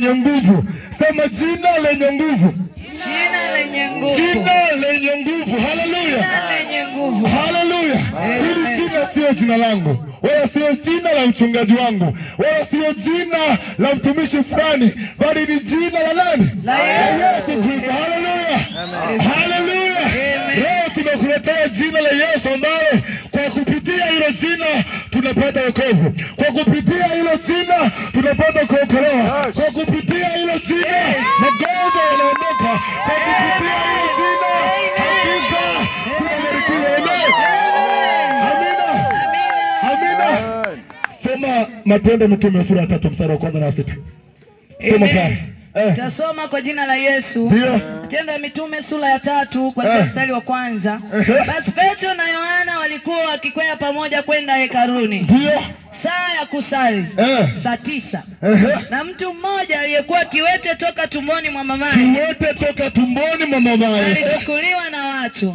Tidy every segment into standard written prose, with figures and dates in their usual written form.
nguvu. Sema jina lenye nguvu. Jina lenye nguvu. Jina lenye nguvu. Haleluya. Jina lenye nguvu. Haleluya. Hili jina sio jina langu, wala sio jina la mchungaji wangu, wala sio jina la mtumishi fulani, bali ni jina la nani? La Yesu Kristo. Haleluya. Haleluya. Leo tumekuletea jina la Yesu ambalo kwa kupitia hilo jina tunapata wokovu. Kwa kupitia hilo jina tunapata kuokolewa. Kwa kupitia hilo jina magonjwa yanaondoka. Kwa kupitia hilo jina hakika tunabarikiwa. Amina. Amina. Soma Matendo ya Mitume sura ya 3 mstari wa 1 na 6. Soma pale. Tasoma kwa jina la Yesu. Matendo ya Mitume sura ya 3 kwa mstari wa 1. Basi Petro na Yohana walikuwa wakikwea pamoja kwenda hekaluni. Ndio. Saa ya kusali. Saa 9. Na mtu mmoja aliyekuwa kiwete toka tumboni mwa mamaye. Kiwete toka tumboni mwa mamaye. Alichukuliwa na watu.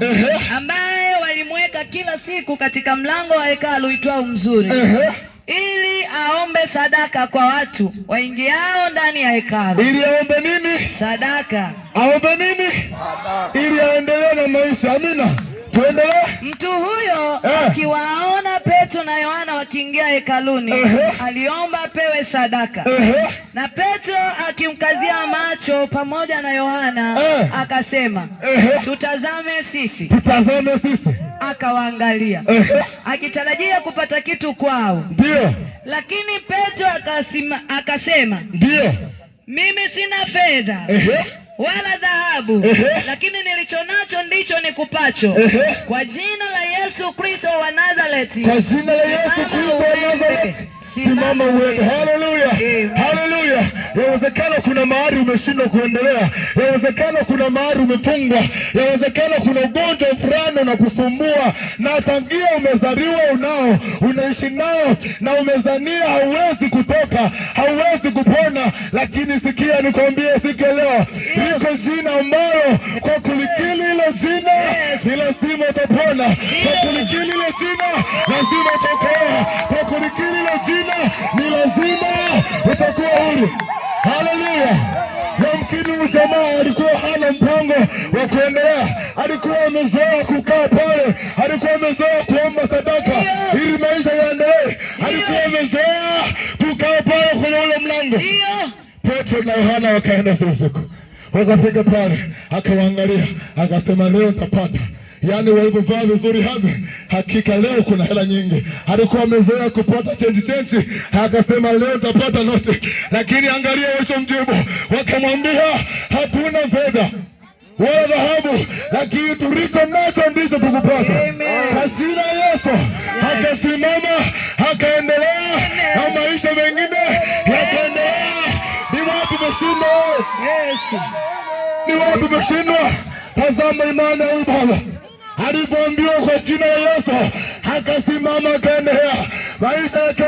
Ambaye walimweka kila siku katika mlango wa hekalu uitwao Mzuri. Ili aombe sadaka kwa watu waingiao ndani ya hekalu. Ili aombe nini? Sadaka. Aombe nini? Sadaka. Ili aendelee na maisha. Amina. Tuendelee. Mtu huyo akiwaona Petro na Yohana wakiingia hekaluni, aliomba apewe sadaka. Na Petro akimkazia macho pamoja na Yohana, akasema, tutazame sisi. Tutazame sisi. Akawaangalia akitarajia kupata kitu kwao. Ndio. Lakini Petro akasema, ndio, mimi sina fedha wala dhahabu, lakini nilicho nacho ndicho nikupacho. Kwa jina la Yesu Kristo wa Nazareti, kwa jina la Yesu Kristo wa Nazareti, simama uende. Haleluya. Haleluya. Yawezekana kuna mahali umeshindwa kuendelea. Yawezekana kuna mahali umefungwa. Yawezekana kuna ugonjwa fulani unakusumbua na tangia umezaliwa unao, unaishi nao na umezania hauwezi kutoka, hauwezi kupona. Lakini sikia nikwambie siku leo, liko jina ambalo kwa kulikiri hilo jina ni lazima utapona. Kwa kulikiri hilo jina lazima utaokolewa. Kwa kulikiri hilo jina ni lazima utakuwa huru. Haleluya. Yamkini jamaa alikuwa hana mpango wa kuendelea, alikuwa amezoea kukaa pale, alikuwa amezoea kuomba sadaka ili maisha yaendelee, alikuwa amezoea kukaa pale kwenye ule mlango. Petro na Yohana wakaenda usiku, wakafika pale, akawaangalia, akasema leo nitapata. Yaani walipovaa vizuri hapo, hakika leo kuna hela nyingi. Alikuwa amezoea kupata chenji, akasema leo utapata note. Lakini angalia walichomjibu, wakamwambia hatuna fedha wala dhahabu, lakini tulicho nacho ndicho tukupata. Kwa jina la Yesu akasimama, akaendelea na maisha mengine yakaendelea. Ni watu wameshindwa. Ni watu wameshindwa. Tazama imani ya huyu baba. Alipoambiwa kwa jina la Yesu, akasimama akaendelea maisha yake.